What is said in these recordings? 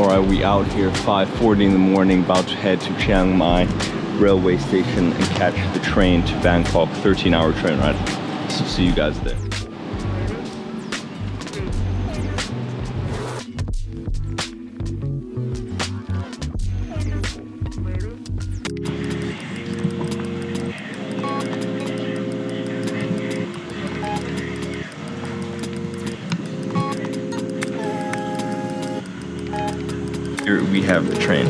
Alright, we out here 5:40 in the morning, about to head to Chiang Mai railway station and catch the train to Bangkok, 13-hour train ride. So see you guys there. Here we have the train.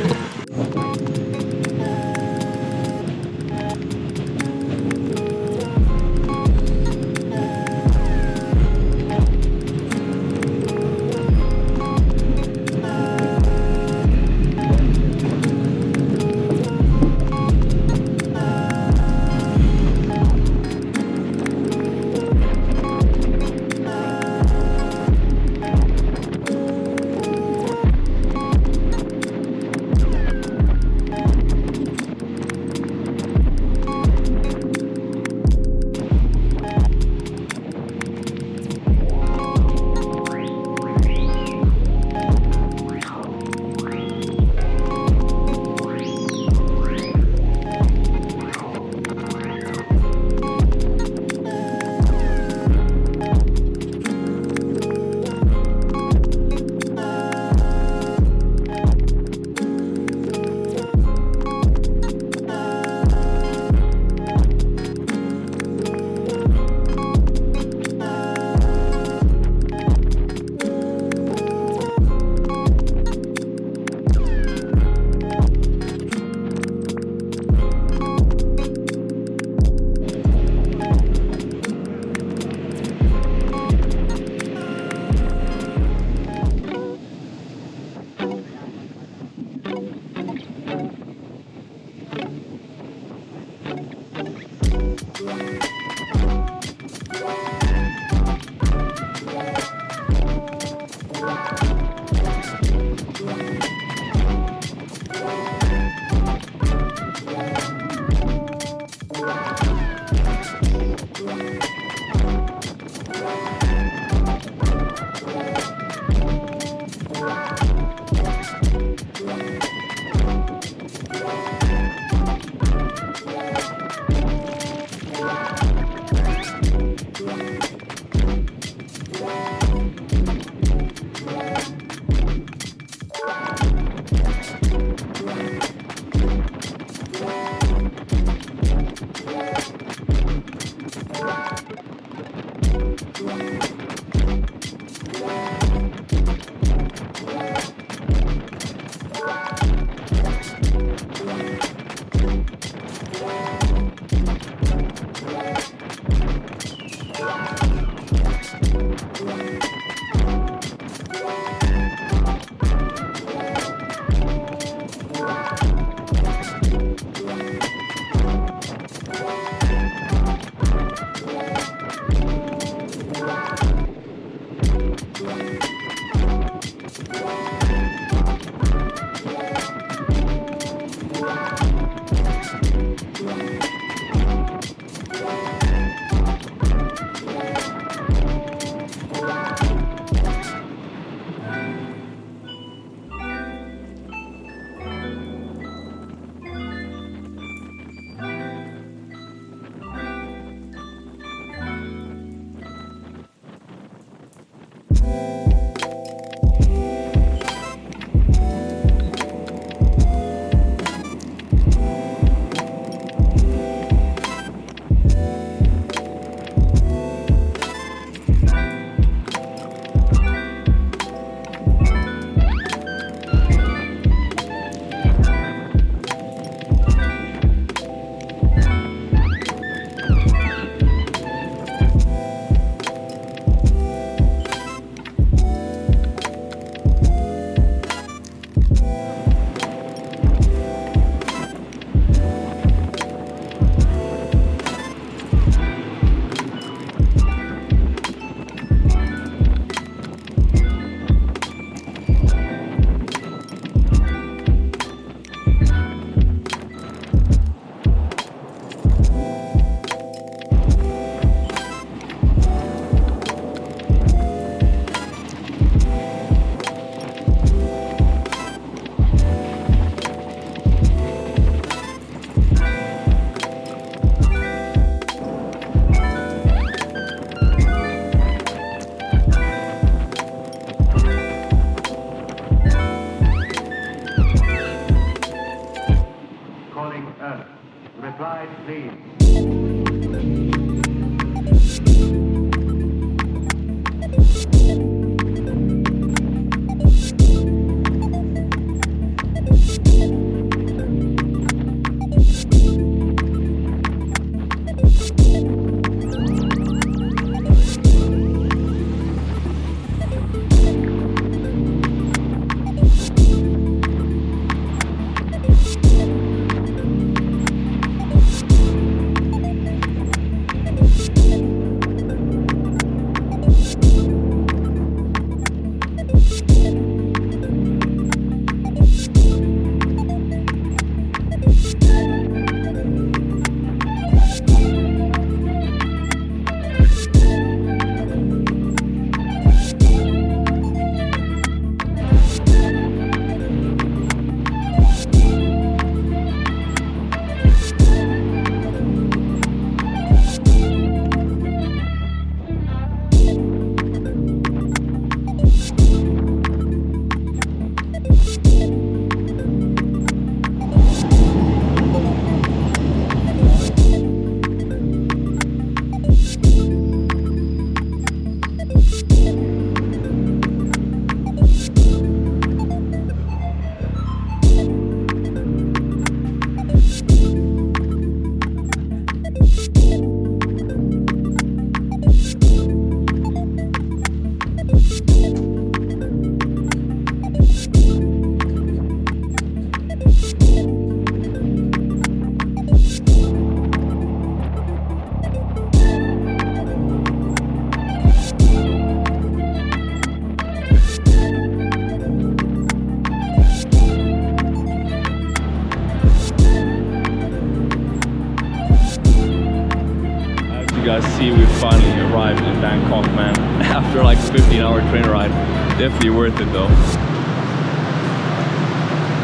You guys see, we finally arrived in Bangkok, man. After like 15-hour train ride. Definitely worth it though.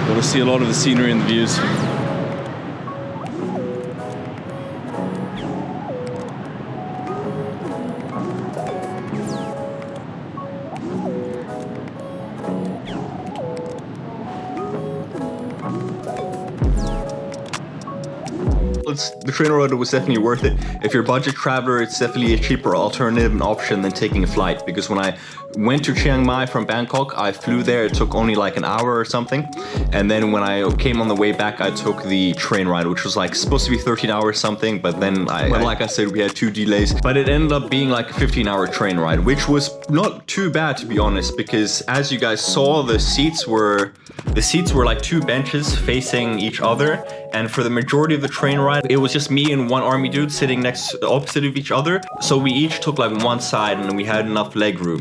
Got to see a lot of the scenery and the views. The train ride was definitely worth it. If you're a budget traveler, it's definitely a cheaper alternative and option than taking a flight, because when I went to Chiang Mai from Bangkok, I flew there. It took only like an hour or something, and then when I came on the way back, I took the train ride, which was like supposed to be 13 hours something, but then like I said, we had 2 delays, but it ended up being like a 15-hour train ride, which was not too bad, to be honest, because as you guys saw, the seats were like 2 benches facing each other, and for the majority of the train ride, it was just me and one army dude sitting opposite of each other. So we each took like one side and we had enough leg room.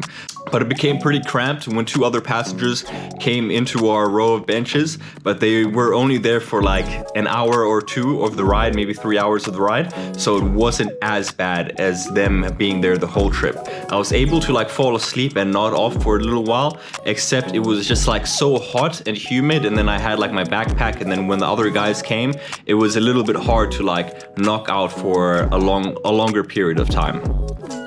But it became pretty cramped when 2 other passengers came into our row of benches, but they were only there for like an hour or 2 of the ride, maybe 3 hours of the ride. So it wasn't as bad as them being there the whole trip. I was able to like fall asleep and nod off for a little while, except it was just like so hot and humid, and then I had like my backpack, and then when the other guys came, it was a little bit hard to like knock out for a longer period of time.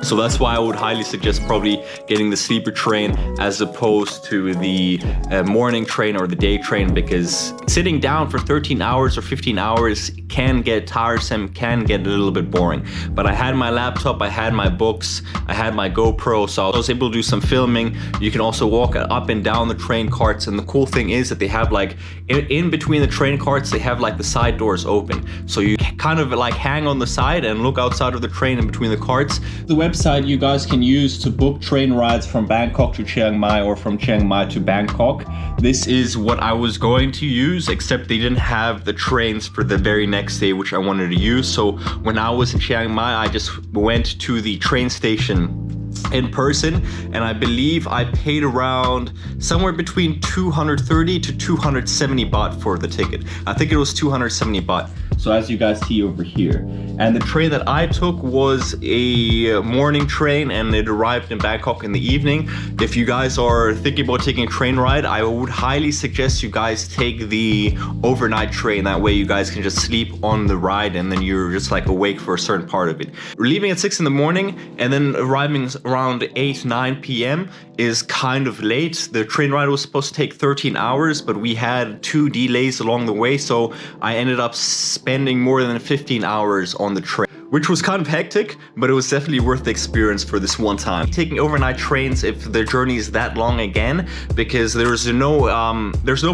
So that's why I would highly suggest probably getting the sleeper train as opposed to the morning train or the day train, because sitting down for 13 hours or 15 hours can get tiresome, can get a little bit boring. But I had my laptop, I had my books, I had my GoPro, so I was able to do some filming. You can also walk up and down the train carts, and the cool thing is that they have like in between the train carts, they have like the side doors open, so you kind of like hang on the side and look outside of the train in between the carts. The website you guys can use to book train rides from Bangkok to Chiang Mai or from Chiang Mai to Bangkok. This is what I was going to use, except they didn't have the trains for the very next day, which I wanted to use. So when I was in Chiang Mai, I just went to the train station in person, and I believe I paid around somewhere between 230 to 270 baht for the ticket. I think it was 270 baht. So as you guys see over here, and the train that I took was a morning train, and it arrived in Bangkok in the evening. If you guys are thinking about taking a train ride, I would highly suggest you guys take the overnight train. That way you guys can just sleep on the ride, and then you're just like awake for a certain part of it. We're leaving at 6 in the morning, and then arriving around 8-9 p.m. is kind of late. The train ride was supposed to take 13 hours, but we had 2 delays along the way, so I ended up spending spending more than 15 hours on the train, which was kind of hectic, but it was definitely worth the experience for this one time. Taking overnight trains if the journey is that long again, because there's no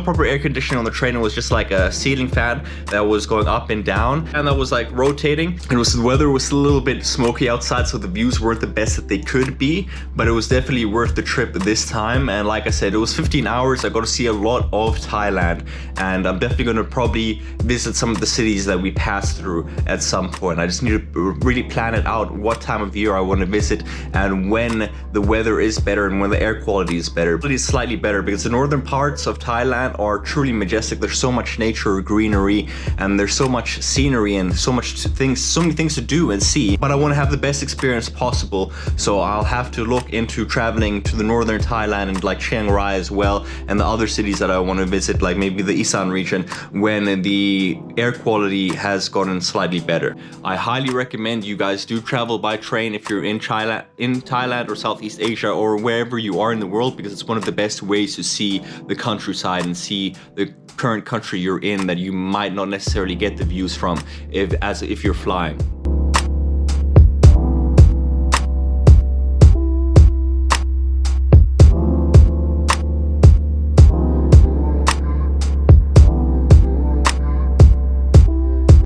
proper air conditioning on the train. It was just like a ceiling fan that was going up and down, and that was like rotating. The weather was a little bit smoky outside, so the views weren't the best that they could be, but it was definitely worth the trip this time. And like I said, it was 15 hours. I got to see a lot of Thailand, and I'm definitely going to probably visit some of the cities that we passed through at some point. I just need to really plan it out what time of year I want to visit and when the weather is better and when the air quality is better. It is slightly better because the northern parts of Thailand are truly majestic. There's so much nature, greenery, and there's so much scenery and so many things to do and see. But I want to have the best experience possible, so I'll have to look into traveling to the northern Thailand and like Chiang Mai as well, and the other cities that I want to visit, like maybe the Isan region, when the air quality has gotten slightly better. I highly recommend you guys do travel by train if you're in Thailand or Southeast Asia or wherever you are in the world, because it's one of the best ways to see the countryside and see the current country you're in that you might not necessarily get the views from if you're flying.